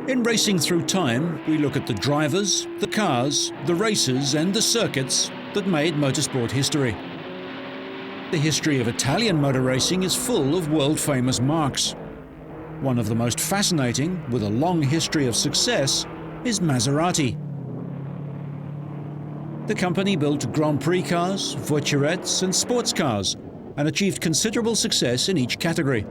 In Racing Through Time, we look at the drivers, the cars, the races and the circuits that made motorsport history. The history of Italian motor racing is full of world-famous marques. One of the most fascinating, with a long history of success, is Maserati. The company built Grand Prix cars, voiturettes and sports cars, and achieved considerable success in each category.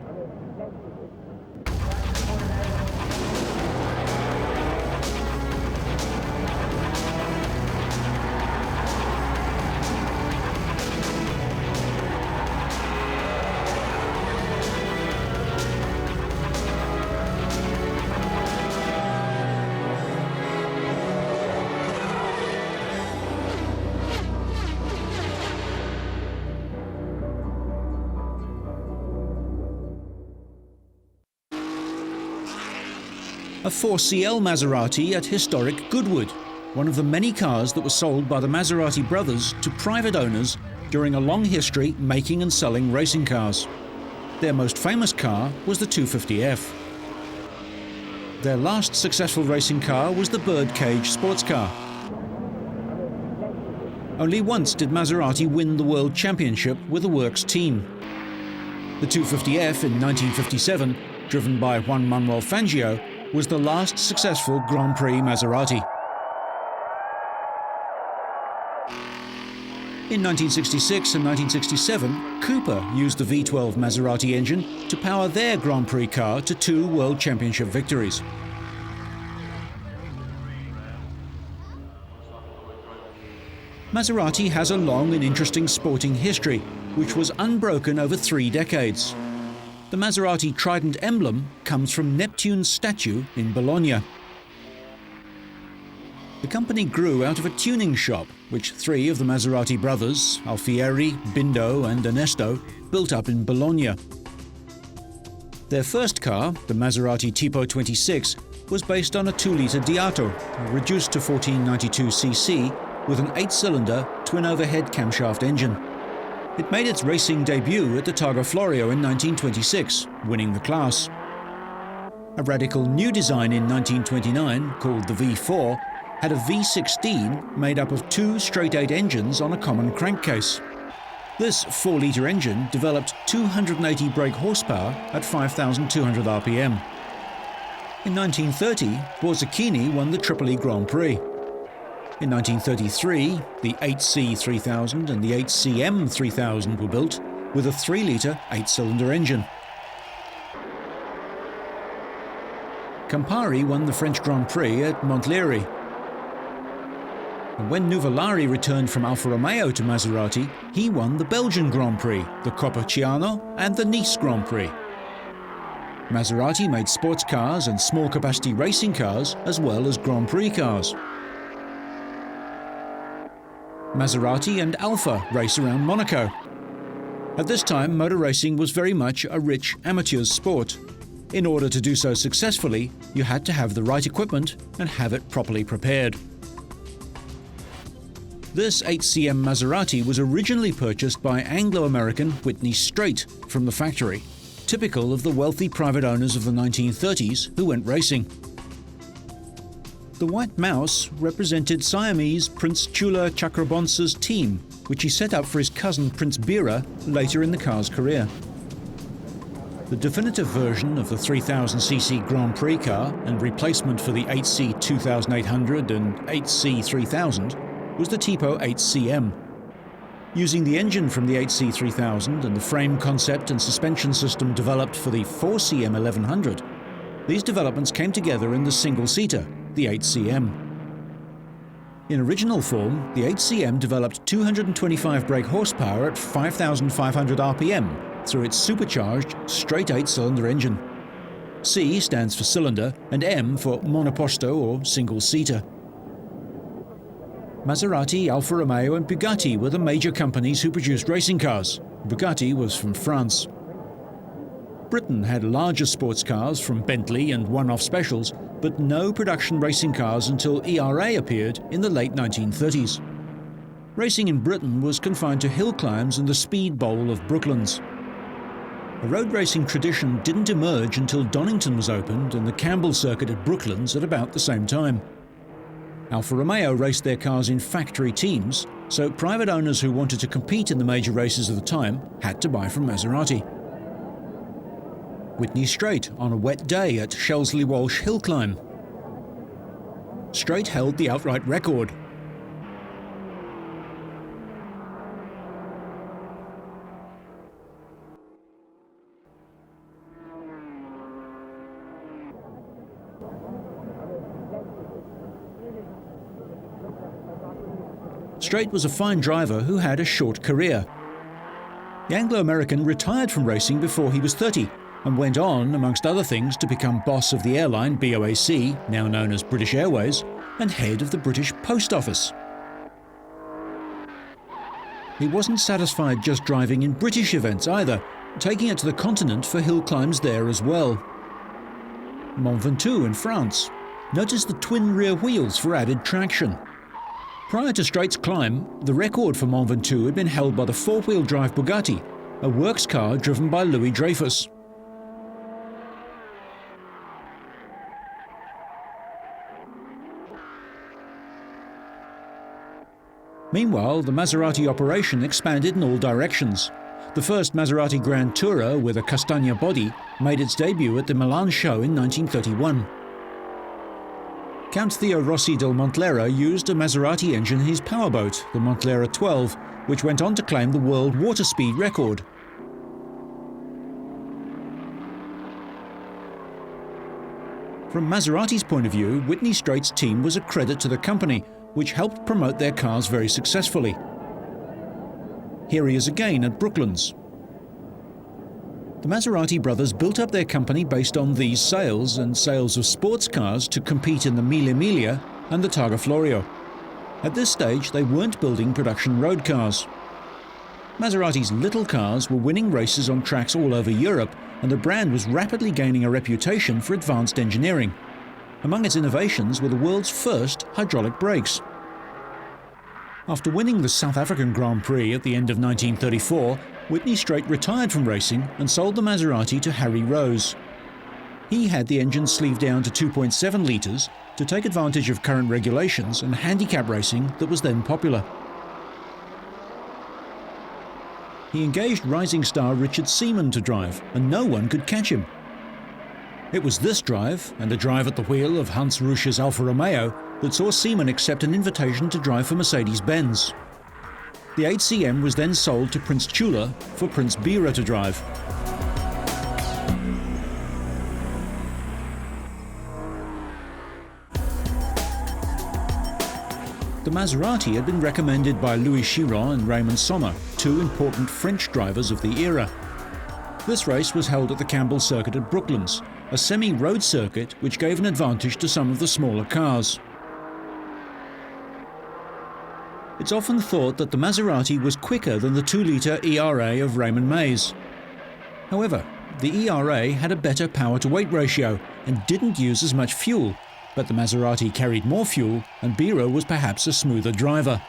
A 4CL Maserati at historic Goodwood, one of the many cars that were sold by the Maserati brothers to private owners during a long history making and selling racing cars. Their most famous car was the 250F. Their last successful racing car was the Birdcage sports car. Only once did Maserati win the World Championship with a works team. The 250F in 1957, driven by Juan Manuel Fangio, was the last successful Grand Prix Maserati. In 1966 and 1967, Cooper used the V12 Maserati engine to power their Grand Prix car to 2 World Championship victories. Maserati has a long and interesting sporting history, which was unbroken over 3 decades. The Maserati trident emblem comes from Neptune's statue in Bologna. The company grew out of a tuning shop, which 3 of the Maserati brothers, Alfieri, Bindo and Ernesto, built up in Bologna. Their first car, the Maserati Tipo 26, was based on a 2-litre Diato, reduced to 1492cc with an 8-cylinder twin-overhead camshaft engine. It made its racing debut at the Targa Florio in 1926, winning the class. A radical new design in 1929, called the V4, had a V16 made up of 2 straight-8 engines on a common crankcase. This 4-litre engine developed 280 brake horsepower at 5,200 RPM. In 1930, Borzacchini won the Tripoli Grand Prix. In 1933, the 8C3000 and the 8CM3000 were built, with a 3-litre 8-cylinder engine. Campari won the French Grand Prix at Montlhéry. And when Nuvolari returned from Alfa Romeo to Maserati, he won the Belgian Grand Prix, the Coppersciano and the Nice Grand Prix. Maserati made sports cars and small-capacity racing cars, as well as Grand Prix cars. Maserati and Alfa race around Monaco. At this time, motor racing was very much a rich amateur's sport. In order to do so successfully, you had to have the right equipment and have it properly prepared. This 8CM Maserati was originally purchased by Anglo-American Whitney Straight from the factory, typical of the wealthy private owners of the 1930s who went racing. The White Mouse represented Siamese Prince Chula Chakrabonsa's team, which he set up for his cousin Prince Bira later in the car's career. The definitive version of the 3000cc Grand Prix car and replacement for the 8C 2800 and 8C 3000 was the Tipo 8CM. Using the engine from the 8C 3000 and the frame concept and suspension system developed for the 4CM 1100, these developments came together in the single-seater, the 8CM. In original form, the 8CM developed 225 brake horsepower at 5,500 RPM through its supercharged straight 8-cylinder engine. C stands for cylinder and M for monoposto or single-seater. Maserati, Alfa Romeo and Bugatti were the major companies who produced racing cars. Bugatti was from France. Britain had larger sports cars from Bentley and one-off specials, but no production racing cars until ERA appeared in the late 1930s. Racing in Britain was confined to hill climbs and the speed bowl of Brooklands. A road racing tradition didn't emerge until Donington was opened and the Campbell circuit at Brooklands at about the same time. Alfa Romeo raced their cars in factory teams, so private owners who wanted to compete in the major races of the time had to buy from Maserati. Whitney Straight on a wet day at Shelsley Walsh Hill Climb. Straight held the outright record. Straight was a fine driver who had a short career. The Anglo-American retired from racing before he was 30 and went on, amongst other things, to become boss of the airline BOAC, now known as British Airways, and head of the British Post Office. He wasn't satisfied just driving in British events either, taking it to the continent for hill climbs there as well. Mont Ventoux in France. Notice the twin rear wheels for added traction. Prior to Straight's climb, the record for Mont Ventoux had been held by the four-wheel drive Bugatti, a works car driven by Louis Dreyfus. Meanwhile, the Maserati operation expanded in all directions. The first Maserati Grand Tourer with a Castagna body made its debut at the Milan show in 1931. Count Theo Rossi del Montlera used a Maserati engine in his powerboat, the Montlera 12, which went on to claim the world water speed record. From Maserati's point of view, Whitney Straight's team was a credit to the company, which helped promote their cars very successfully. Here he is again at Brooklands. The Maserati brothers built up their company based on these sales and sales of sports cars to compete in the Mille Miglia and the Targa Florio. At this stage, they weren't building production road cars. Maserati's little cars were winning races on tracks all over Europe, and the brand was rapidly gaining a reputation for advanced engineering. Among its innovations were the world's first hydraulic brakes. After winning the South African Grand Prix at the end of 1934, Whitney Straight retired from racing and sold the Maserati to Harry Rose. He had the engine sleeved down to 2.7 litres to take advantage of current regulations and handicap racing that was then popular. He engaged rising star Richard Seaman to drive, and no one could catch him. It was this drive, and a drive at the wheel of Hans Rusch's Alfa Romeo, that saw Seaman accept an invitation to drive for Mercedes-Benz. The 8CM was then sold to Prince Chula for Prince Bira to drive. The Maserati had been recommended by Louis Chiron and Raymond Sommer, two important French drivers of the era. This race was held at the Campbell circuit at Brooklands, a semi-road circuit which gave an advantage to some of the smaller cars. It's often thought that the Maserati was quicker than the 2-litre ERA of Raymond Mays. However, the ERA had a better power-to-weight ratio and didn't use as much fuel, but the Maserati carried more fuel and Bira was perhaps a smoother driver.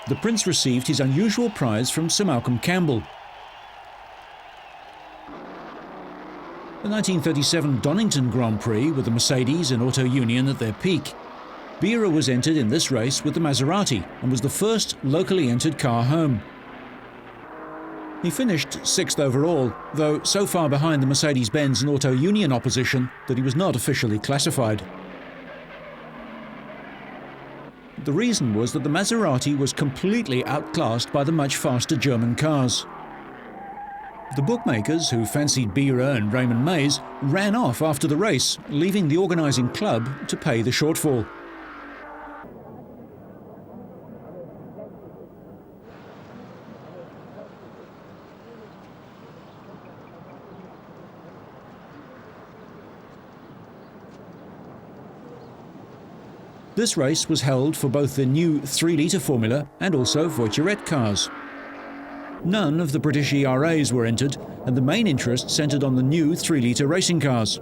The Prince received his unusual prize from Sir Malcolm Campbell. The 1937 Donington Grand Prix with the Mercedes and Auto Union at their peak. Bira was entered in this race with the Maserati and was the first locally entered car home. He finished 6th overall, though so far behind the Mercedes-Benz and Auto Union opposition that he was not officially classified. The reason was that the Maserati was completely outclassed by the much faster German cars. The bookmakers, who fancied Bira and Raymond Mays, ran off after the race, leaving the organising club to pay the shortfall. This race was held for both the new 3-litre Formula and also Voiturette cars. None of the British ERAs were entered, and the main interest centred on the new 3-litre racing cars.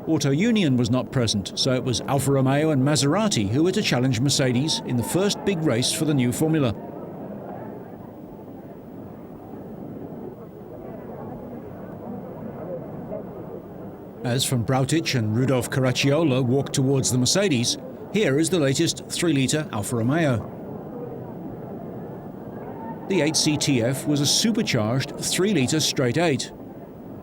Auto Union was not present, so it was Alfa Romeo and Maserati who were to challenge Mercedes in the first big race for the new formula. As Van Brautich and Rudolf Caracciola walked towards the Mercedes, here is the latest 3-litre Alfa Romeo. The 8CTF was a supercharged 3-litre straight-8.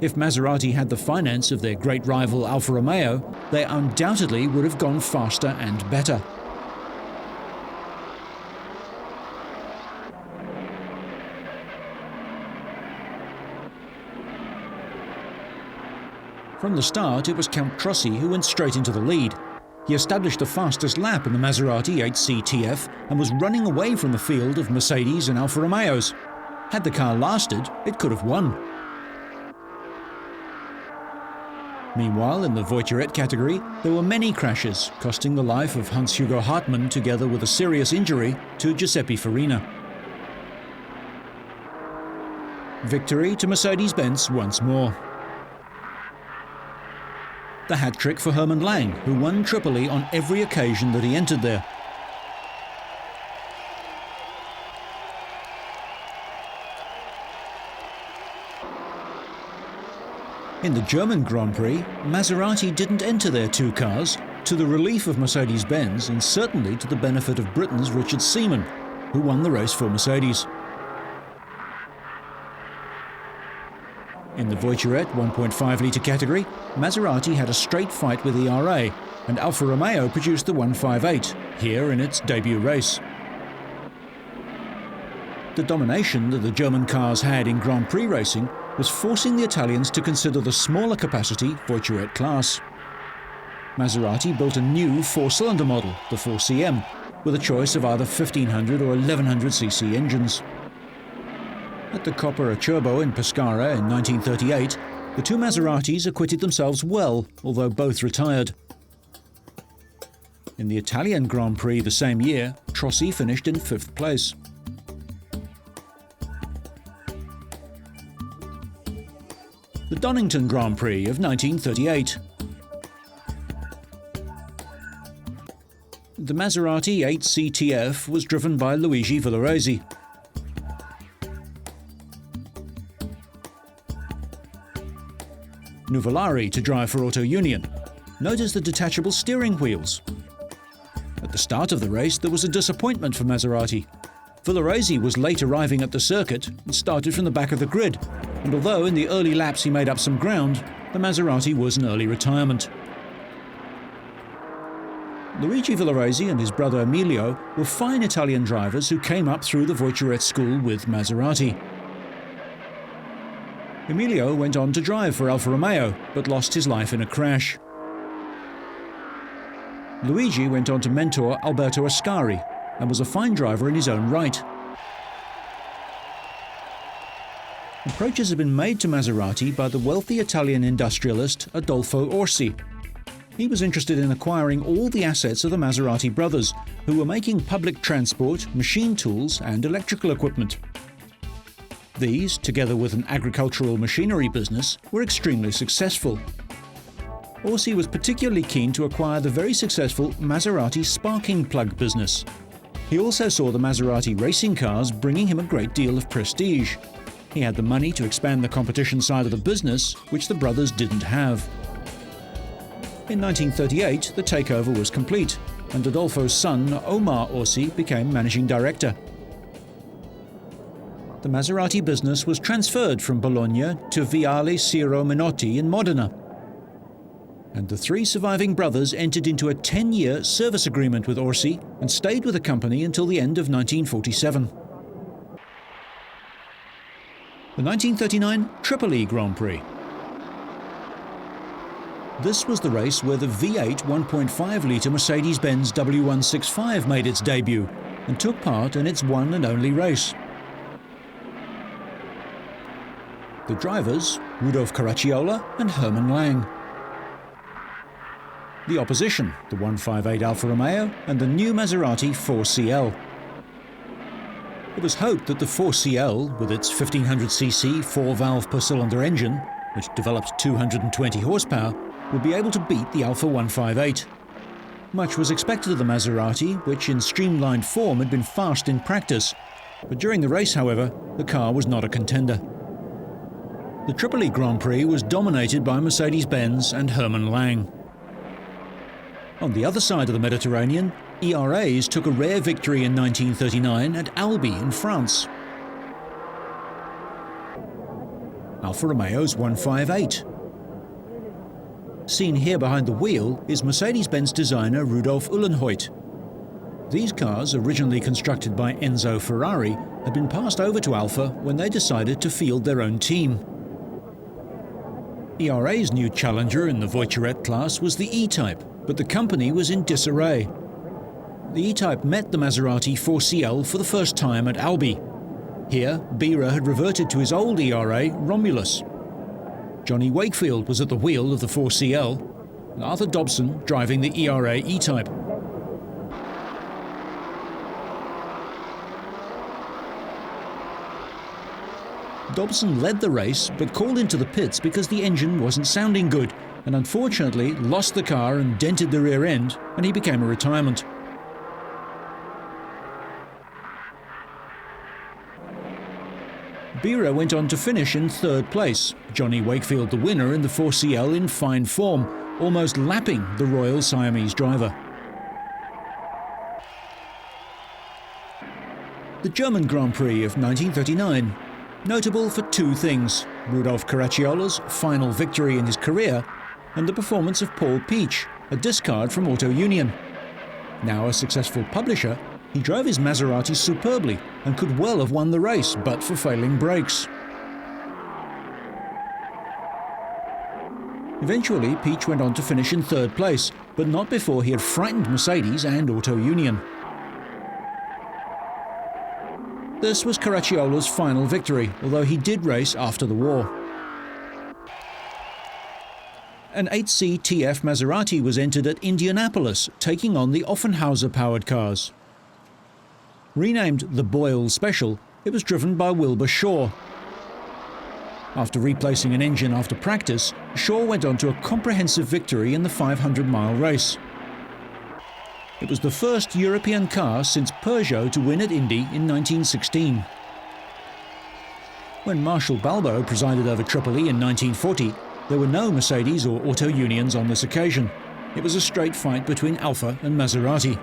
If Maserati had the finance of their great rival Alfa Romeo, they undoubtedly would have gone faster and better. From the start, it was Count Trossi who went straight into the lead. He established the fastest lap in the Maserati 8CTF and was running away from the field of Mercedes and Alfa Romeos. Had the car lasted, it could have won. Meanwhile, in the Voiturette category, there were many crashes, costing the life of Hans-Hugo Hartmann together with a serious injury to Giuseppe Farina. Victory to Mercedes-Benz once more. The hat-trick for Hermann Lang, who won Tripoli on every occasion that he entered there. In the German Grand Prix, Maserati didn't enter their two cars, to the relief of Mercedes-Benz and certainly to the benefit of Britain's Richard Seaman, who won the race for Mercedes. In the Voiturette 1.5-litre category, Maserati had a straight fight with ERA, and Alfa Romeo produced the 158, here in its debut race. The domination that the German cars had in Grand Prix racing was forcing the Italians to consider the smaller capacity Voiturette class. Maserati built a new 4-cylinder model, the 4CM, with a choice of either 1500 or 1100cc engines. At the Coppa Acerbo in Pescara in 1938, the two Maseratis acquitted themselves well, although both retired. In the Italian Grand Prix the same year, Trossi finished in 5th place. The Donington Grand Prix of 1938. The Maserati 8CTF was driven by Luigi Villoresi. Nuvolari to drive for Auto Union. Notice the detachable steering wheels. At the start of the race, there was a disappointment for Maserati. Villoresi was late arriving at the circuit and started from the back of the grid, and although in the early laps he made up some ground, the Maserati was an early retirement. Luigi Villoresi and his brother Emilio were fine Italian drivers who came up through the Voiturette school with Maserati. Emilio went on to drive for Alfa Romeo, but lost his life in a crash. Luigi went on to mentor Alberto Ascari, and was a fine driver in his own right. Approaches have been made to Maserati by the wealthy Italian industrialist Adolfo Orsi. He was interested in acquiring all the assets of the Maserati brothers, who were making public transport, machine tools, and electrical equipment. These, together with an agricultural machinery business, were extremely successful. Orsi was particularly keen to acquire the very successful Maserati sparking plug business. He also saw the Maserati racing cars bringing him a great deal of prestige. He had the money to expand the competition side of the business, which the brothers didn't have. In 1938, the takeover was complete, and Adolfo's son, Omar Orsi, became managing director. The Maserati business was transferred from Bologna to Viale Ciro Menotti in Modena. And the three surviving brothers entered into a 10-year service agreement with Orsi and stayed with the company until the end of 1947. The 1939 Tripoli Grand Prix. This was the race where the V8 1.5-litre Mercedes-Benz W165 made its debut and took part in its one and only race. The drivers, Rudolf Caracciola and Hermann Lang. The opposition, the 158 Alfa Romeo and the new Maserati 4CL. It was hoped that the 4CL, with its 1500cc 4-valve per-cylinder engine, which developed 220 horsepower, would be able to beat the Alfa 158. Much was expected of the Maserati, which in streamlined form had been fast in practice, but during the race, however, the car was not a contender. The Tripoli Grand Prix was dominated by Mercedes-Benz and Hermann Lang. On the other side of the Mediterranean, ERAs took a rare victory in 1939 at Albi in France. Alfa Romeo's 158. Seen here behind the wheel is Mercedes-Benz designer Rudolf Uhlenhuth. These cars, originally constructed by Enzo Ferrari, had been passed over to Alfa when they decided to field their own team. ERA's new challenger in the Voiturette class was the E-Type, but the company was in disarray. The E-Type met the Maserati 4CL for the first time at Albi. Here, Bira had reverted to his old ERA, Romulus. Johnny Wakefield was at the wheel of the 4CL, and Arthur Dobson driving the ERA E-Type. Dobson led the race, but called into the pits because the engine wasn't sounding good, and unfortunately lost the car and dented the rear end, and he became a retirement. Bira went on to finish in third place, Johnny Wakefield the winner in the 4CL in fine form, almost lapping the Royal Siamese driver. The German Grand Prix of 1939. Notable for two things: Rudolf Caracciolla's final victory in his career, and the performance of Paul Pietsch, a discard from Auto Union. Now a successful publisher, he drove his Maserati superbly and could well have won the race but for failing brakes. Eventually, Pietsch went on to finish in third place, but not before he had frightened Mercedes and Auto Union. This was Caracciolla's final victory, although he did race after the war. An 8C TF Maserati was entered at Indianapolis, taking on the Offenhauser-powered cars. Renamed the Boyle Special, it was driven by Wilbur Shaw. After replacing an engine after practice, Shaw went on to a comprehensive victory in the 500-mile race. It was the first European car since Peugeot to win at Indy in 1916. When Marshal Balbo presided over Tripoli in 1940, there were no Mercedes or Auto Unions on this occasion. It was a straight fight between Alfa and Maserati.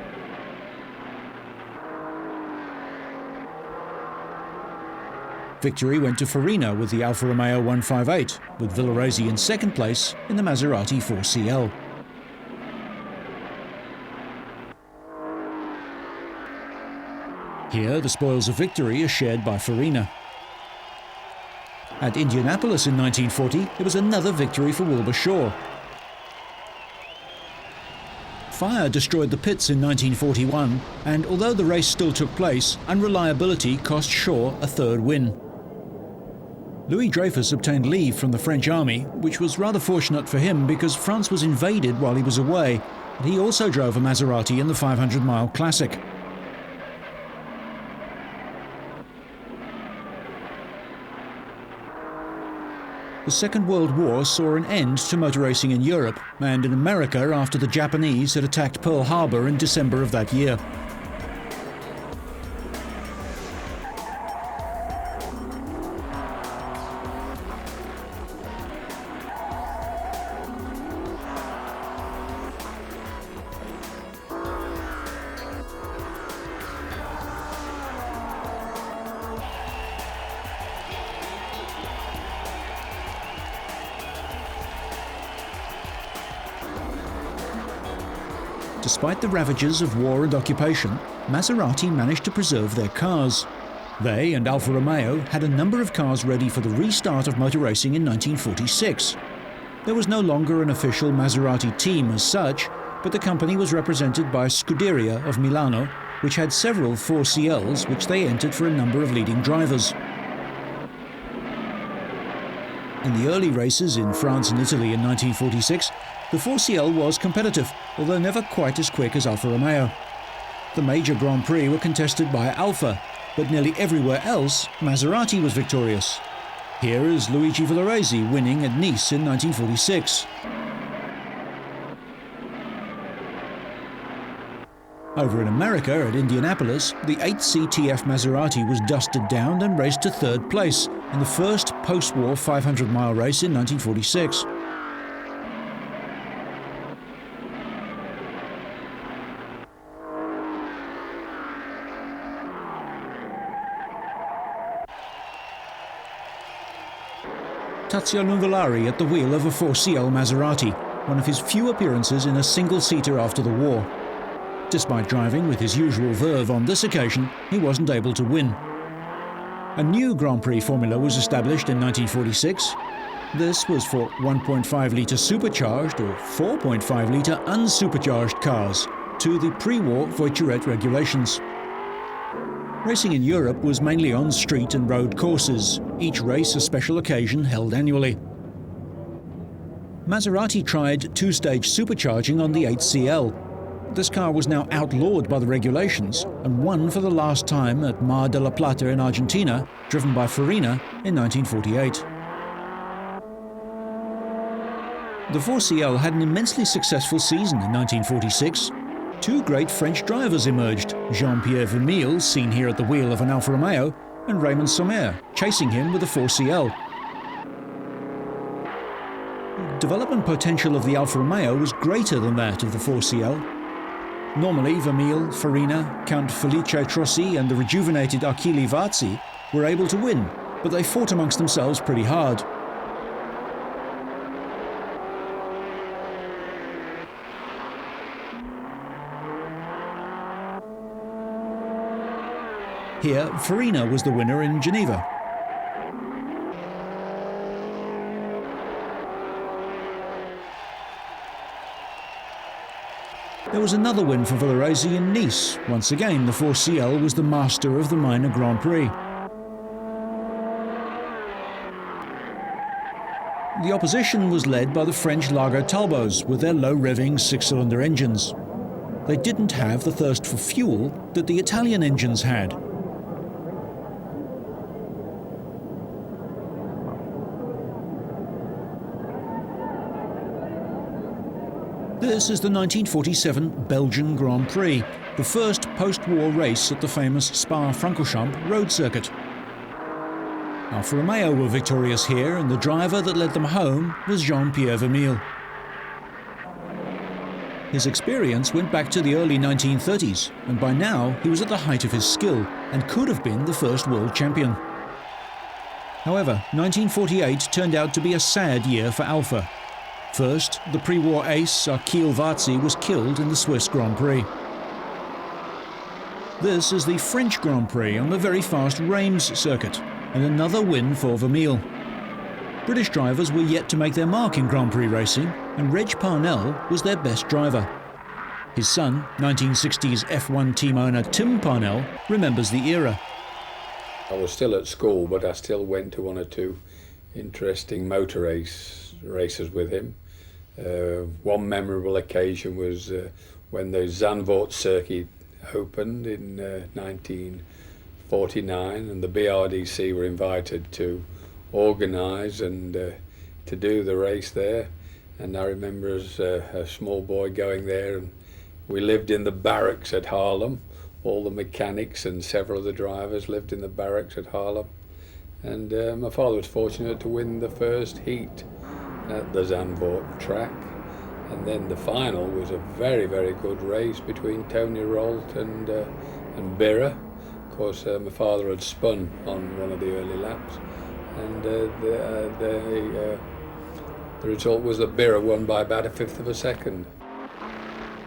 Victory went to Farina with the Alfa Romeo 158, with Villoresi in second place in the Maserati 4CL. Here, the spoils of victory are shared by Farina. At Indianapolis in 1940, it was another victory for Wilbur Shaw. Fire destroyed the pits in 1941, and although the race still took place, unreliability cost Shaw a third win. Louis Dreyfus obtained leave from the French army, which was rather fortunate for him because France was invaded while he was away, and he also drove a Maserati in the 500-mile Classic. The Second World War saw an end to motor racing in Europe and in America after the Japanese had attacked Pearl Harbor in December of that year. Despite the ravages of war and occupation, Maserati managed to preserve their cars. They and Alfa Romeo had a number of cars ready for the restart of motor racing in 1946. There was no longer an official Maserati team as such, but the company was represented by Scuderia of Milano, which had several 4CLs which they entered for a number of leading drivers. In the early races in France and Italy in 1946, the 4CL was competitive, although never quite as quick as Alfa Romeo. The major Grand Prix were contested by Alfa, but nearly everywhere else, Maserati was victorious. Here is Luigi Villoresi winning at Nice in 1946. Over in America, at Indianapolis, the 8CTF Maserati was dusted down and raced to third place in the first post-war 500-mile race in 1946. Tazio Nuvolari at the wheel of a 4CL Maserati, one of his few appearances in a single-seater after the war. Despite driving with his usual verve on this occasion, he wasn't able to win. A new Grand Prix formula was established in 1946. This was for 1.5-litre supercharged or 4.5-litre unsupercharged cars to the pre-war Voiturette regulations. Racing in Europe was mainly on street and road courses, each race a special occasion held annually. Maserati tried two-stage supercharging on the 8CL. This car was now outlawed by the regulations and won for the last time at Mar del Plata in Argentina, driven by Farina in 1948. The 4CL had an immensely successful season in 1946. Two great French drivers emerged, Jean-Pierre Vermille, seen here at the wheel of an Alfa Romeo, and Raymond Sommer, chasing him with the 4CL. Development potential of the Alfa Romeo was greater than that of the 4CL. Normally, Vermille, Farina, Count Felice Trossi and the rejuvenated Achille Varzi were able to win, but they fought amongst themselves pretty hard. Here, Farina was the winner in Geneva. There was another win for Villoresi in Nice. Once again, the 4CL was the master of the minor Grand Prix. The opposition was led by the French Largo Talbots with their low-revving six-cylinder engines. They didn't have the thirst for fuel that the Italian engines had. This is the 1947 Belgian Grand Prix, the first post-war race at the famous Spa-Francorchamps road circuit. Alfa Romeo were victorious here, and the driver that led them home was Jean-Pierre Vermille. His experience went back to the early 1930s, and by now he was at the height of his skill and could have been the first world champion. However, 1948 turned out to be a sad year for Alfa. First, the pre-war ace Achille Varzi was killed in the Swiss Grand Prix. This is the French Grand Prix on the very fast Reims circuit, and another win for Vermille. British drivers were yet to make their mark in Grand Prix racing, and Reg Parnell was their best driver. His son, 1960s F1 team owner Tim Parnell, remembers the era. I was still at school, but I still went to one or two interesting motor races with him. One memorable occasion was when the Zandvoort circuit opened in 1949, and the BRDC were invited to organise and to do the race there. And I remember as a small boy going there, and we lived in the barracks at Haarlem. All the mechanics and several of the drivers lived in the barracks at Haarlem. And my father was fortunate to win the first heat at the Zandvoort track, and then the final was a very, very good race between Tony Rolt and Birra. Of course, my father had spun on one of the early laps, and the result was that Birra won by about a fifth of a second.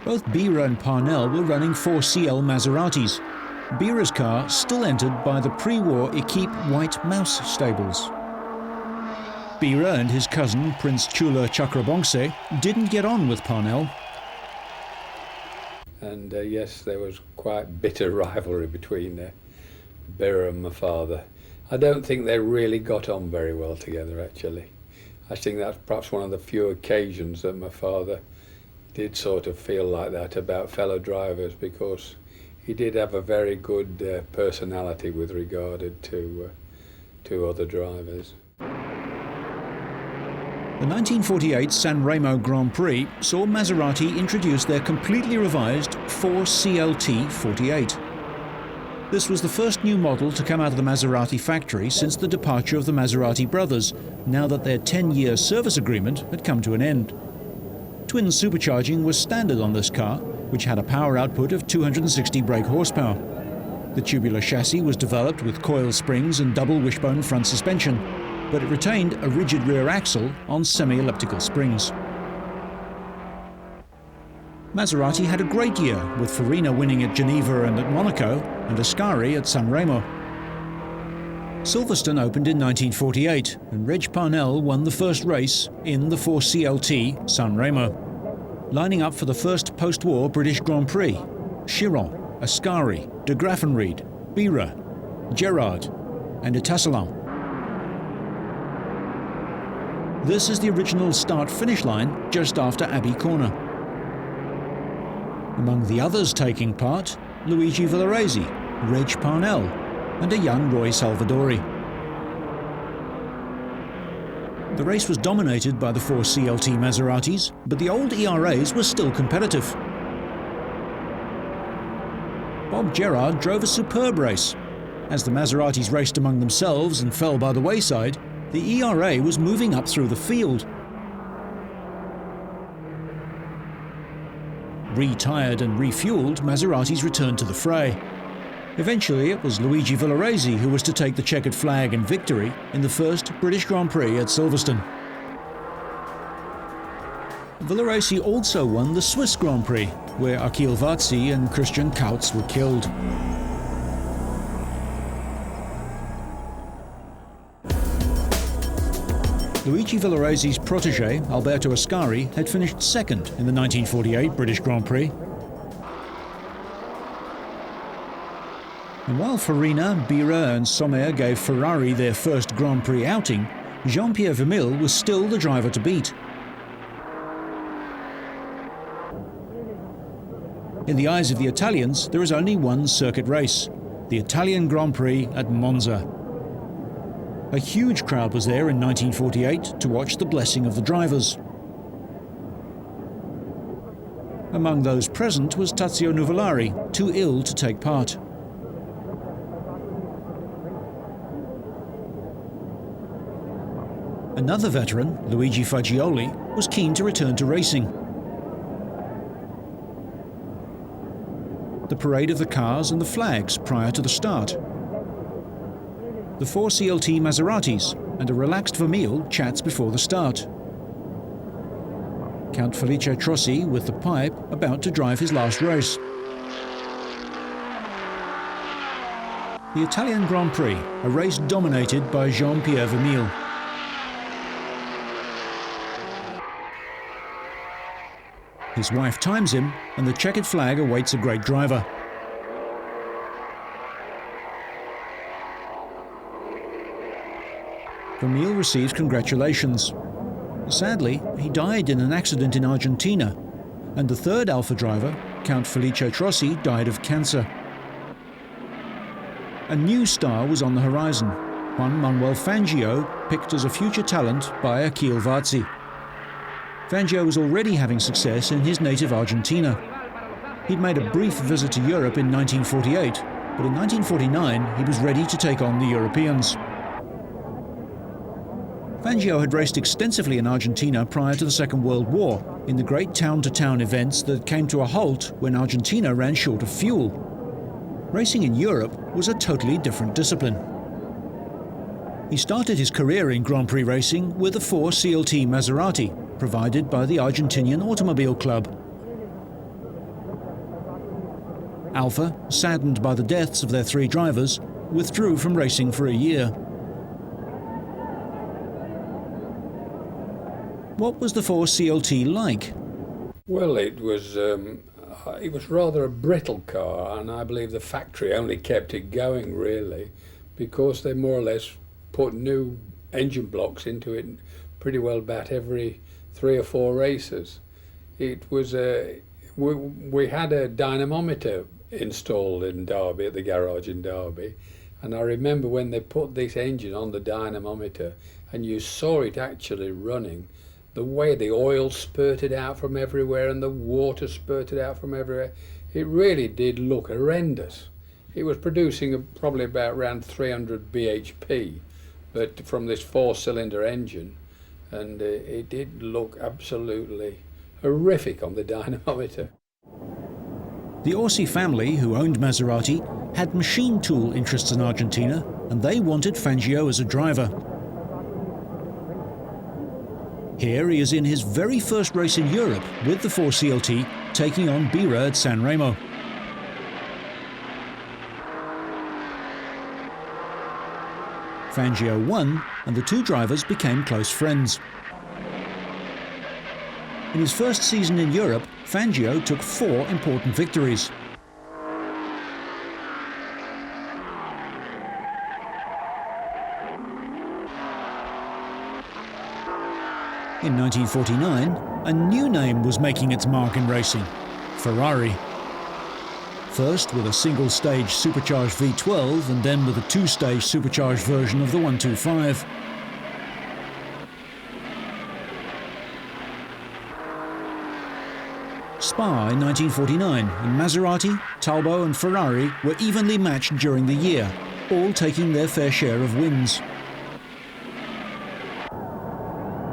Both Birra and Parnell were running 4CL Maseratis. Birra's car still entered by the pre-war Equipe White Mouse stables. Birra and his cousin, Prince Chula Chakrabongse, didn't get on with Parnell. And yes, there was quite bitter rivalry between Birra and my father. I don't think they really got on very well together, actually. I think that's perhaps one of the few occasions that my father did sort of feel like that about fellow drivers, because he did have a very good personality with regard to other drivers. The 1948 San Remo Grand Prix saw Maserati introduce their completely revised 4CLT 48. This was the first new model to come out of the Maserati factory since the departure of the Maserati brothers, now that their 10-year service agreement had come to an end. Twin supercharging was standard on this car, which had a power output of 260 brake horsepower. The tubular chassis was developed with coil springs and double wishbone front suspension, but it retained a rigid rear axle on semi-elliptical springs. Maserati had a great year, with Farina winning at Geneva and at Monaco, and Ascari at San Remo. Silverstone opened in 1948, and Reg Parnell won the first race in the 4CLT San Remo. Lining up for the first post-war British Grand Prix: Chiron, Ascari, de Graffenried, Bira, Gerard, and Itassalon. This is the original start-finish line just after Abbey Corner. Among the others taking part, Luigi Villoresi, Reg Parnell, and a young Roy Salvadori. The race was dominated by the 4CLT Maseratis, but the old ERAs were still competitive. Bob Gerard drove a superb race. As the Maseratis raced among themselves and fell by the wayside, the ERA was moving up through the field. Retired and refueled, Maseratis returned to the fray. Eventually, it was Luigi Villoresi who was to take the checkered flag in victory in the first British Grand Prix at Silverstone. Villoresi also won the Swiss Grand Prix, where Achille Varzi and Christian Kautz were killed. Luigi Villoresi's protégé, Alberto Ascari, had finished second in the 1948 British Grand Prix. And while Farina, Bira and Sommer gave Ferrari their first Grand Prix outing, Jean-Pierre Vermeulen was still the driver to beat. In the eyes of the Italians, there is only one circuit race, the Italian Grand Prix at Monza. A huge crowd was there in 1948 to watch the blessing of the drivers. Among those present was Tazio Nuvolari, too ill to take part. Another veteran, Luigi Fagioli, was keen to return to racing. The parade of the cars and the flags prior to the start. The 4CLT Maseratis, and a relaxed Vermeulen chats before the start. Count Felice Trossi with the pipe, about to drive his last race. The Italian Grand Prix, a race dominated by Jean-Pierre Vermeulen. His wife times him, and the checkered flag awaits a great driver. Vermeulen receives congratulations. Sadly, he died in an accident in Argentina, and the third Alfa driver, Count Felice Trossi, died of cancer. A new star was on the horizon, Juan Manuel Fangio, picked as a future talent by Achille Varzi. Fangio was already having success in his native Argentina. He'd made a brief visit to Europe in 1948, but in 1949 he was ready to take on the Europeans. Fangio had raced extensively in Argentina prior to the Second World War, in the great town-to-town events that came to a halt when Argentina ran short of fuel. Racing in Europe was a totally different discipline. He started his career in Grand Prix racing with a 4CLT Maserati, provided by the Argentinian Automobile Club. Alfa, saddened by the deaths of their three drivers, withdrew from racing for a year. What was the 4CLT like? Well, it was rather a brittle car, and I believe the factory only kept it going really because they more or less put new engine blocks into it pretty well about every 3 or 4 races. It was we had a dynamometer installed in Derby, at the garage in Derby, and I remember when they put this engine on the dynamometer and you saw it actually running, the way the oil spurted out from everywhere and the water spurted out from everywhere, it really did look horrendous. It was producing probably about around 300 bhp, but from this 4-cylinder engine, and it did look absolutely horrific on the dynamometer. The Orsi family, who owned Maserati, had machine tool interests in Argentina, and they wanted Fangio as a driver. Here he is in his very first race in Europe with the 4CLT, taking on Bira at San Remo. Fangio won, and the two drivers became close friends. In his first season in Europe, Fangio took 4 important victories. In 1949, a new name was making its mark in racing: Ferrari. First with a single-stage supercharged V12 and then with a 2-stage supercharged version of the 125. Spa in 1949, and Maserati, Talbot and Ferrari were evenly matched during the year, all taking their fair share of wins.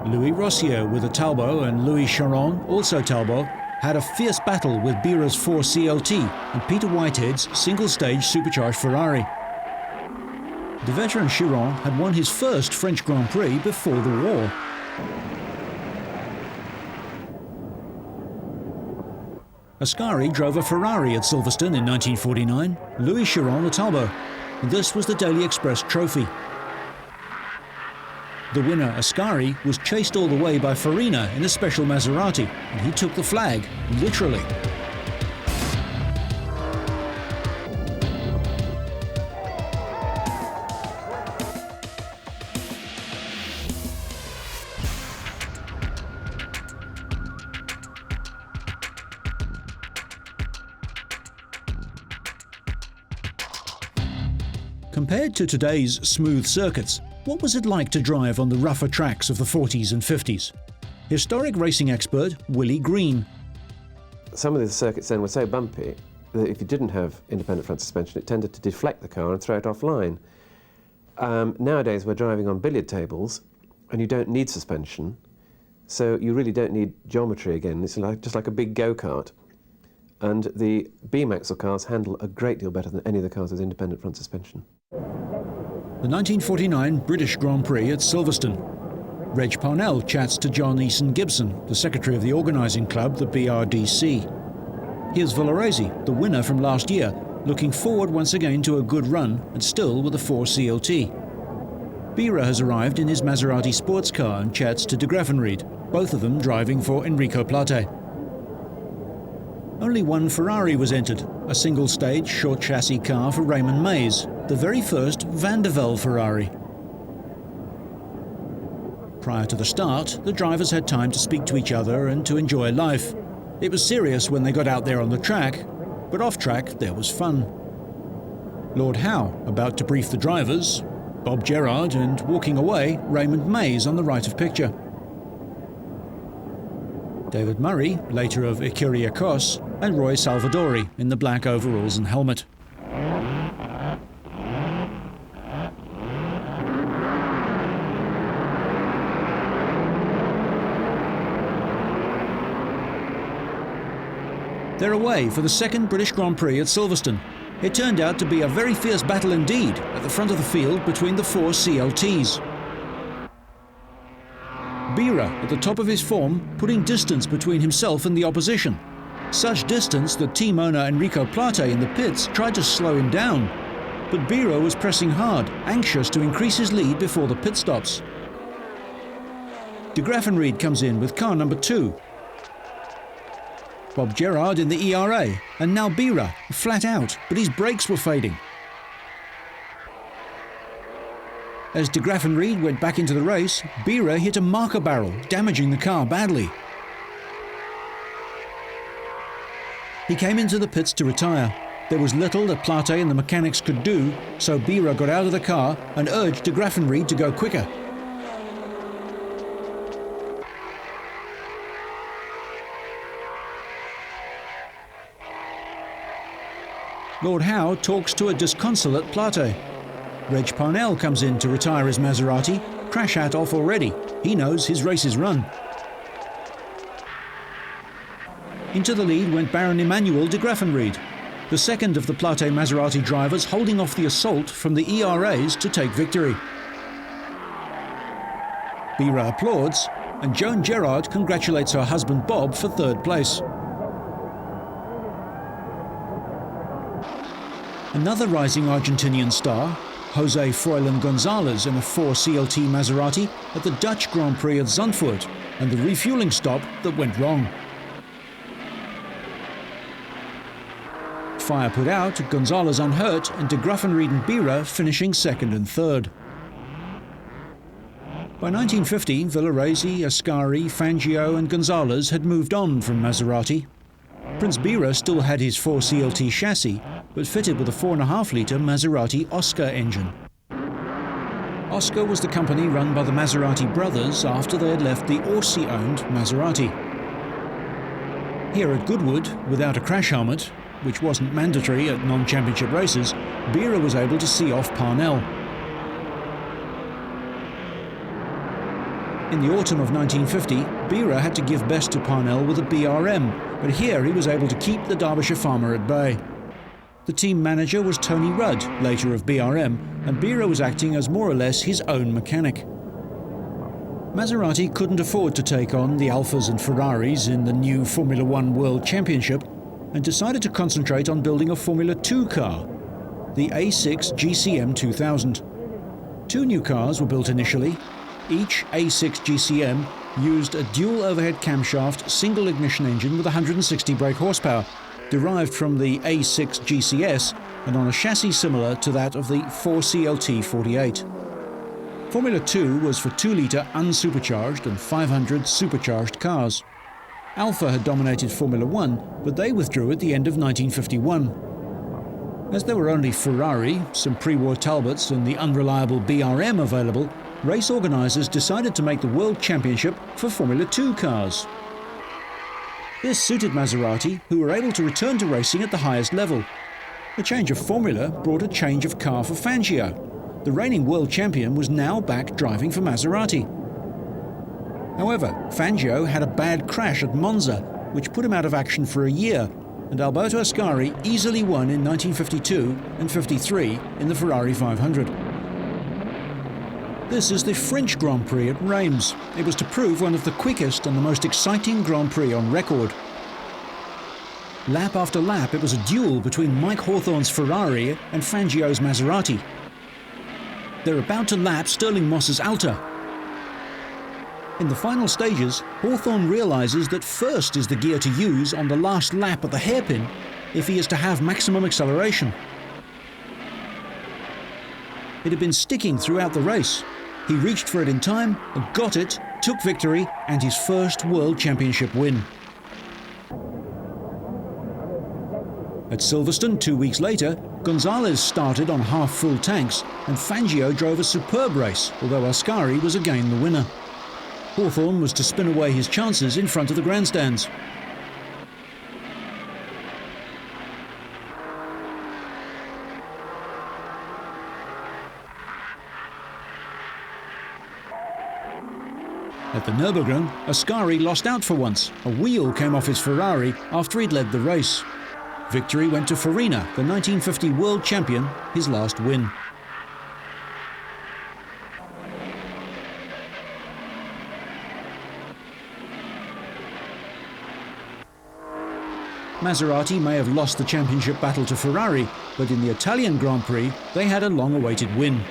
Louis Rossier with a Talbot and Louis Chiron, also Talbot, had a fierce battle with Bira's 4CLT and Peter Whitehead's single-stage supercharged Ferrari. The veteran Chiron had won his first French Grand Prix before the war. Ascari drove a Ferrari at Silverstone in 1949, Louis Chiron a Talbot, and this was the Daily Express trophy. The winner, Ascari, was chased all the way by Farina in a special Maserati, and he took the flag, literally. Compared to today's smooth circuits, what was it like to drive on the rougher tracks of the 40s and 50s? Historic racing expert Willie Green. Some of the circuits then were so bumpy that if you didn't have independent front suspension, it tended to deflect the car and throw it offline. Nowadays we're driving on billiard tables and you don't need suspension, so you really don't need geometry again. It's just like a big go-kart. And the B-Maxwell cars handle a great deal better than any of the cars with independent front suspension. The 1949 British Grand Prix at Silverstone. Reg Parnell chats to John Eason Gibson, the secretary of the organising club, the BRDC. Here's Villoresi, the winner from last year, looking forward once again to a good run and still with a 4CLT. Bira has arrived in his Maserati sports car and chats to de Graffenried, both of them driving for Enrico Plate. Only one Ferrari was entered, a single-stage, short-chassis car for Raymond Mays, the very first Van der Velde Ferrari. Prior to the start, the drivers had time to speak to each other and to enjoy life. It was serious when they got out there on the track, but off-track there was fun. Lord Howe, about to brief the drivers, Bob Gerrard, and walking away, Raymond Mays on the right of picture. David Murray, later of Ecurie Ecosse, and Roy Salvadori in the black overalls and helmet. They're away for the second British Grand Prix at Silverstone. It turned out to be a very fierce battle indeed at the front of the field between the 4 CLTs. Bira, at the top of his form, putting distance between himself and the opposition. Such distance that team owner Enrico Plate in the pits tried to slow him down. But Bira was pressing hard, anxious to increase his lead before the pit stops. De Graffenried comes in with car number 2. Bob Gerrard in the ERA, and now Bira, flat out, but his brakes were fading. As de Graffenried went back into the race, Bira hit a marker barrel, damaging the car badly. He came into the pits to retire. There was little that Plate and the mechanics could do, so Bira got out of the car and urged de Graffenried to go quicker. Lord Howe talks to a disconsolate Plate. Reg Parnell comes in to retire his Maserati, crash hat off already. He knows his race is run. Into the lead went Baron Emmanuel de Graffenried, the second of the Plate Maserati drivers holding off the assault from the ERAs to take victory. Bira applauds, and Joan Gerard congratulates her husband Bob for third place. Another rising Argentinian star, Jose Froilan Gonzalez in a 4CLT Maserati at the Dutch Grand Prix at Zandvoort, and the refueling stop that went wrong. Fire put out, Gonzalez unhurt, and de Graffenried and Bira finishing second and third. By 1950, Villaresi, Ascari, Fangio and Gonzalez had moved on from Maserati. Prince Bira still had his 4CLT chassis, but fitted with a 4.5-litre Maserati Oscar engine. Oscar was the company run by the Maserati brothers after they had left the Orsi-owned Maserati. Here at Goodwood, without a crash helmet, which wasn't mandatory at non-championship races, Bira was able to see off Parnell. In the autumn of 1950, Bira had to give best to Parnell with a BRM, but here he was able to keep the Derbyshire farmer at bay. The team manager was Tony Rudd, later of BRM, and Bira was acting as more or less his own mechanic. Maserati couldn't afford to take on the Alfas and Ferraris in the new Formula One World Championship and decided to concentrate on building a Formula 2 car, the A6 GCM 2000. Two new cars were built initially. Each A6 GCM used a dual overhead camshaft single ignition engine with 160 brake horsepower, derived from the A6 GCS and on a chassis similar to that of the 4CLT 48. Formula 2 was for 2-litre unsupercharged and 500 supercharged cars. Alfa had dominated Formula 1, but they withdrew at the end of 1951. As there were only Ferrari, some pre-war Talbots and the unreliable BRM available, race organisers decided to make the World Championship for Formula 2 cars. This suited Maserati, who were able to return to racing at the highest level. The change of formula brought a change of car for Fangio. The reigning world champion was now back driving for Maserati. However, Fangio had a bad crash at Monza, which put him out of action for a year, and Alberto Ascari easily won in 1952 and 53 in the Ferrari 500. This is the French Grand Prix at Reims. It was to prove one of the quickest and the most exciting Grand Prix on record. Lap after lap, it was a duel between Mike Hawthorne's Ferrari and Fangio's Maserati. They're about to lap Stirling Moss's Alta. In the final stages, Hawthorne realises that first is the gear to use on the last lap at the hairpin if he is to have maximum acceleration. It had been sticking throughout the race. He reached for it in time and got it, took victory and his first World Championship win. At Silverstone 2 weeks later, Gonzalez started on half-full tanks and Fangio drove a superb race, although Ascari was again the winner. Hawthorne was to spin away his chances in front of the grandstands. At the Nürburgring, Ascari lost out for once. A wheel came off his Ferrari after he'd led the race. Victory went to Farina, the 1950 world champion, his last win. Maserati may have lost the championship battle to Ferrari, but in the Italian Grand Prix, they had a long-awaited win.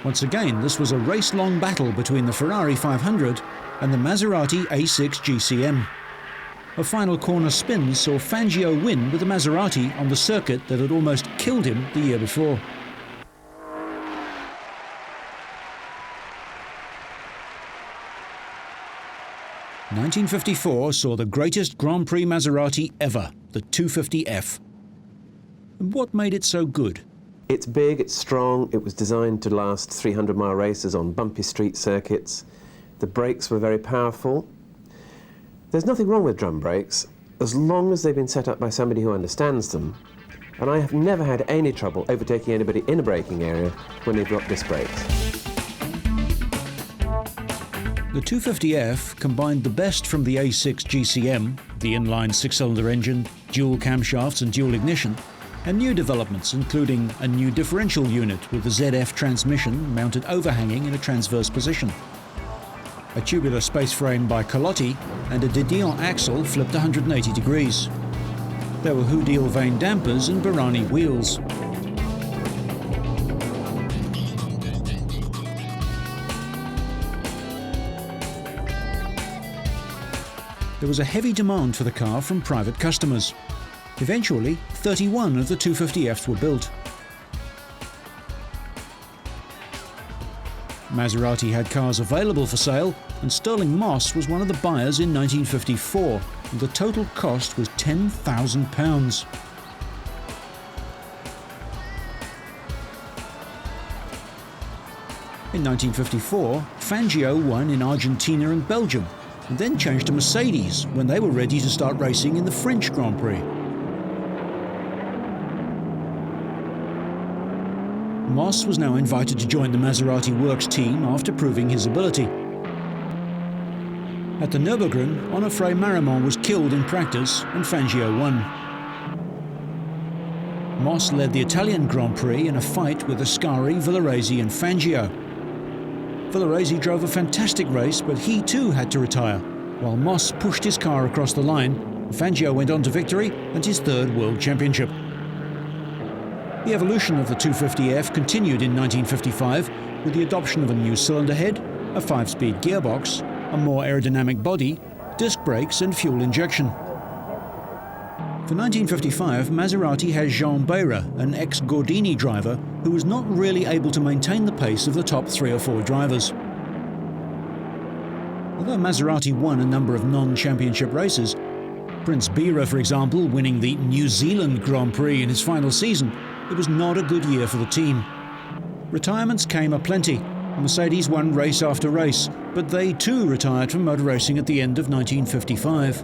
Once again, this was a race-long battle between the Ferrari 500 and the Maserati A6 GCM. A final corner spin saw Fangio win with the Maserati on the circuit that had almost killed him the year before. '54 saw the greatest Grand Prix Maserati ever, the 250F. And what made it so good? It's big, it's strong, it was designed to last 300-mile races on bumpy street circuits. The brakes were very powerful. There's nothing wrong with drum brakes as long as they've been set up by somebody who understands them. And I have never had any trouble overtaking anybody in a braking area when they've got disc brakes. The 250F combined the best from the A6 GCM, the inline six-cylinder engine, dual camshafts and dual ignition, and new developments including a new differential unit with a ZF transmission mounted overhanging in a transverse position, a tubular space frame by Colotti, and a de Dion axle flipped 180 degrees. There were Houdil vane dampers and Barani wheels. There was a heavy demand for the car from private customers. Eventually, 31 of the 250Fs were built. Maserati had cars available for sale, and Sterling Moss was one of the buyers in 1954. The total cost was £10,000. In 1954, Fangio won in Argentina and Belgium, and then changed to Mercedes when they were ready to start racing in the French Grand Prix. Moss was now invited to join the Maserati Works team after proving his ability. At the Nürburgring, Onofre Marimon was killed in practice and Fangio won. Moss led the Italian Grand Prix in a fight with Ascari, Villoresi and Fangio. Villoresi drove a fantastic race, but he too had to retire, while Moss pushed his car across the line. Fangio went on to victory and his third World Championship. The evolution of the 250F continued in 1955 with the adoption of a new cylinder head, a 5-speed gearbox, a more aerodynamic body, disc brakes and fuel injection. For 1955, Maserati had Jean Beira, an ex-Gordini driver who was not really able to maintain the pace of the top 3 or 4 drivers. Although Maserati won a number of non-championship races, Prince Beira, for example, winning the New Zealand Grand Prix in his final season, it was not a good year for the team. Retirements came aplenty. Mercedes won race after race, but they too retired from motor racing at the end of 1955.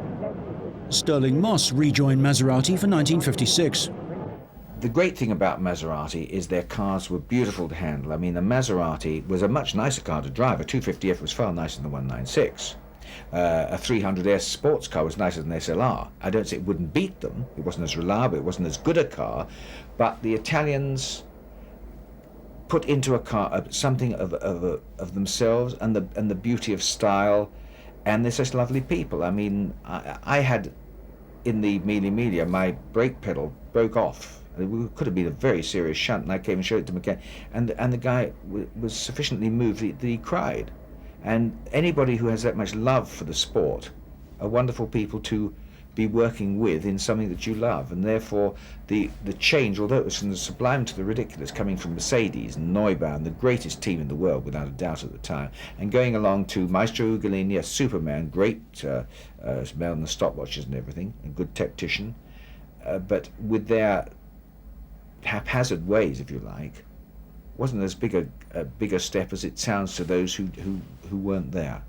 Sterling Moss rejoined Maserati for 1956. The great thing about Maserati is their cars were beautiful to handle. I mean, the Maserati was a much nicer car to drive. A 250F was far nicer than the 196. A 300S sports car was nicer than the SLR. I don't say it wouldn't beat them. It wasn't as reliable, it wasn't as good a car, but the Italians put into a car something of themselves and the beauty of style, and they're such lovely people. I mean, I had in the Mille Miglia, my brake pedal broke off. It could have been a very serious shunt, and I came and showed it to the mechanic, and the guy was sufficiently moved that he cried. And anybody who has that much love for the sport are wonderful people to be working with in something that you love. And therefore the change, although it was from the sublime to the ridiculous, coming from Mercedes and Neubauer, the greatest team in the world without a doubt at the time, and going along to Maestro Ugolini, a Superman, great smell on the stopwatches and everything, a good tactician, but with their haphazard ways, if you like, wasn't as big a step as it sounds to those who weren't there,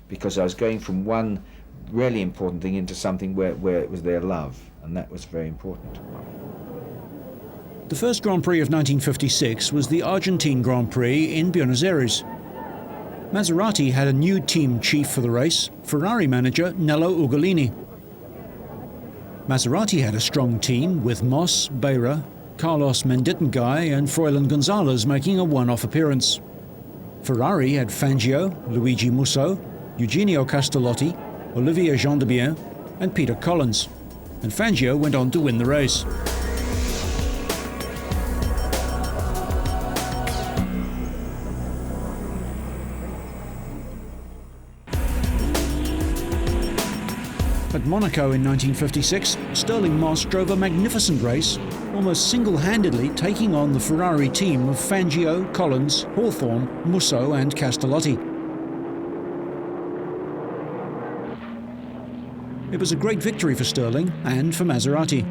because I was going from one really important thing into something where it was their love, and that was very important. The first Grand Prix of 1956 was the Argentine Grand Prix in Buenos Aires. Maserati had a new team chief for the race, Ferrari manager Nello Ugolini. Maserati had a strong team with Moss, Beira, Carlos Mendittenguy and Froilan Gonzalez making a one-off appearance. Ferrari had Fangio, Luigi Musso, Eugenio Castellotti, Olivier Gendebien and Peter Collins, and Fangio went on to win the race. At Monaco in 1956, Sterling Moss drove a magnificent race, almost single-handedly taking on the Ferrari team of Fangio, Collins, Hawthorne, Musso and Castellotti. It was a great victory for Sterling and for Maserati.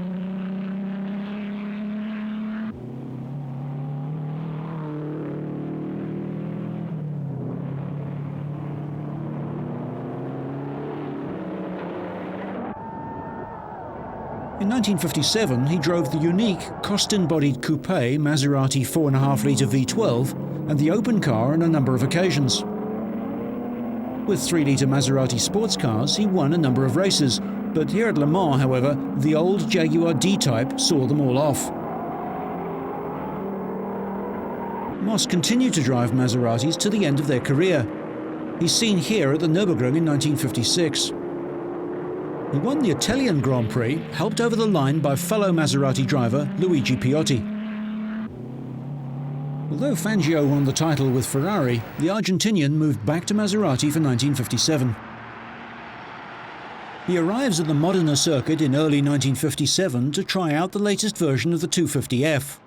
In 1957, he drove the unique Costin-bodied coupe Maserati 4.5-litre V12 and the open car on a number of occasions. With 3-litre Maserati sports cars, he won a number of races, but here at Le Mans, however, the old Jaguar D-Type saw them all off. Moss continued to drive Maseratis to the end of their career. He's seen here at the Nürburgring in 1956. He won the Italian Grand Prix, helped over the line by fellow Maserati driver Luigi Piotti. Although Fangio won the title with Ferrari, the Argentinian moved back to Maserati for 1957. He arrives at the Modena circuit in early 1957 to try out the latest version of the 250F.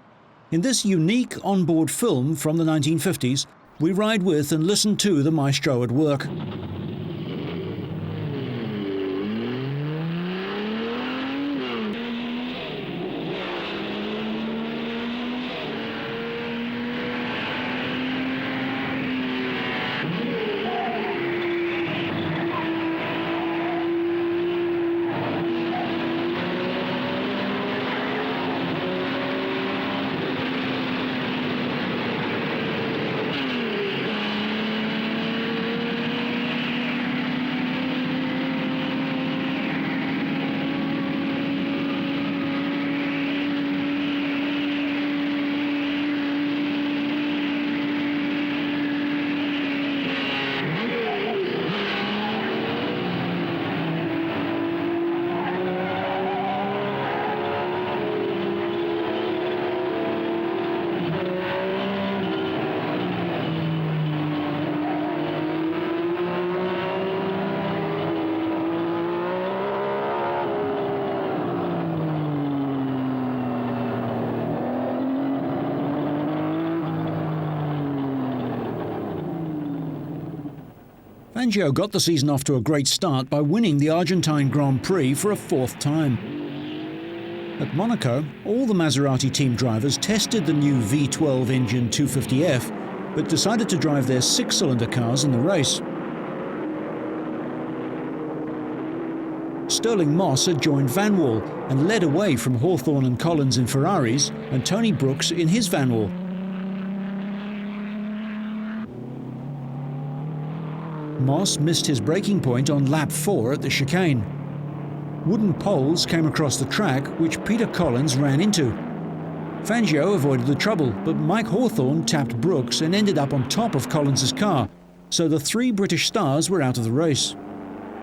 In this unique onboard film from the 1950s, we ride with and listen to the maestro at work. Fangio got the season off to a great start by winning the Argentine Grand Prix for a 4th time. At Monaco, all the Maserati team drivers tested the new V12 engine 250F, but decided to drive their 6-cylinder cars in the race. Stirling Moss had joined Vanwall and led away from Hawthorn and Collins in Ferraris and Tony Brooks in his Vanwall. Moss missed his braking point on lap 4 at the chicane. Wooden poles came across the track, which Peter Collins ran into. Fangio avoided the trouble, but Mike Hawthorn tapped Brooks and ended up on top of Collins's car, so the 3 British stars were out of the race.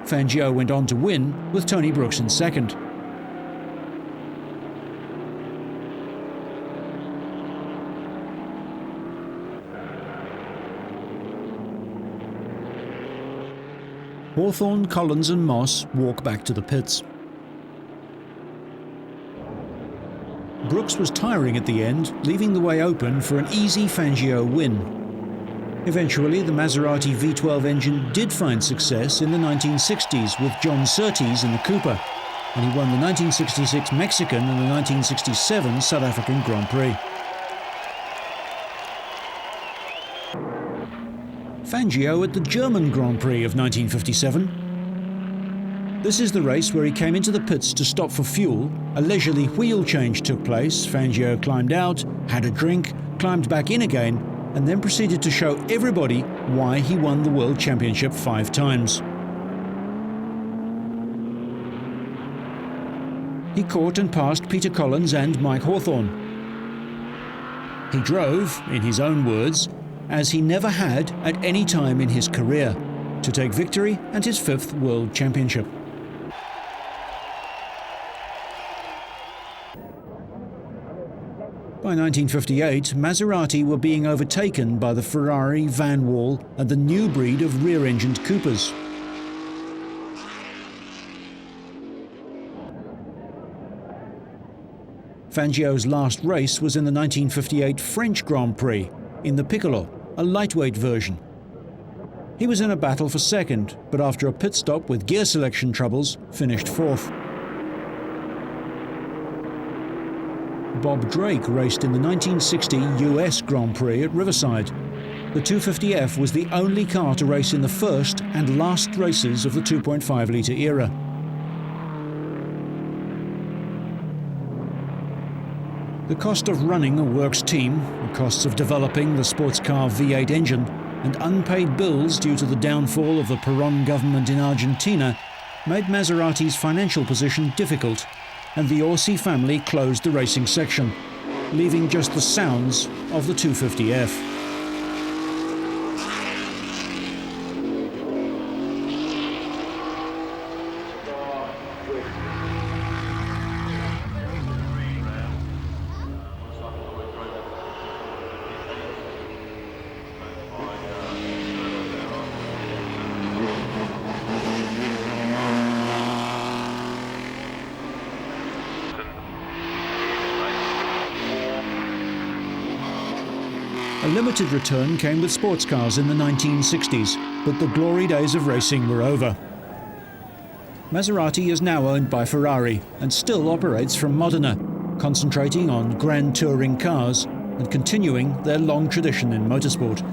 Fangio went on to win, with Tony Brooks in second. Hawthorn, Collins and Moss walk back to the pits. Brooks was tiring at the end, leaving the way open for an easy Fangio win. Eventually, the Maserati V12 engine did find success in the 1960s with John Surtees in the Cooper, and he won the 1966 Mexican and the 1967 South African Grand Prix. Fangio at the German Grand Prix of 1957. This is the race where he came into the pits to stop for fuel. A leisurely wheel change took place. Fangio climbed out, had a drink, climbed back in again, and then proceeded to show everybody why he won the World Championship 5 times. He caught and passed Peter Collins and Mike Hawthorn. He drove, in his own words, as he never had at any time in his career, to take victory and his 5th World Championship. By 1958, Maserati were being overtaken by the Ferrari, Vanwall and the new breed of rear-engined Coopers. Fangio's last race was in the 1958 French Grand Prix, in the Piccolo, a lightweight version. He was in a battle for second, but after a pit stop with gear selection troubles, finished 4th. Bob Drake raced in the 1960 US Grand Prix at Riverside. The 250F was the only car to race in the first and last races of the 2.5-litre era. The cost of running a works team, the costs of developing the sports car V8 engine, and unpaid bills due to the downfall of the Perón government in Argentina made Maserati's financial position difficult, and the Orsi family closed the racing section, leaving just the sounds of the 250F. A limited return came with sports cars in the 1960s, but the glory days of racing were over. Maserati is now owned by Ferrari and still operates from Modena, concentrating on grand touring cars and continuing their long tradition in motorsport.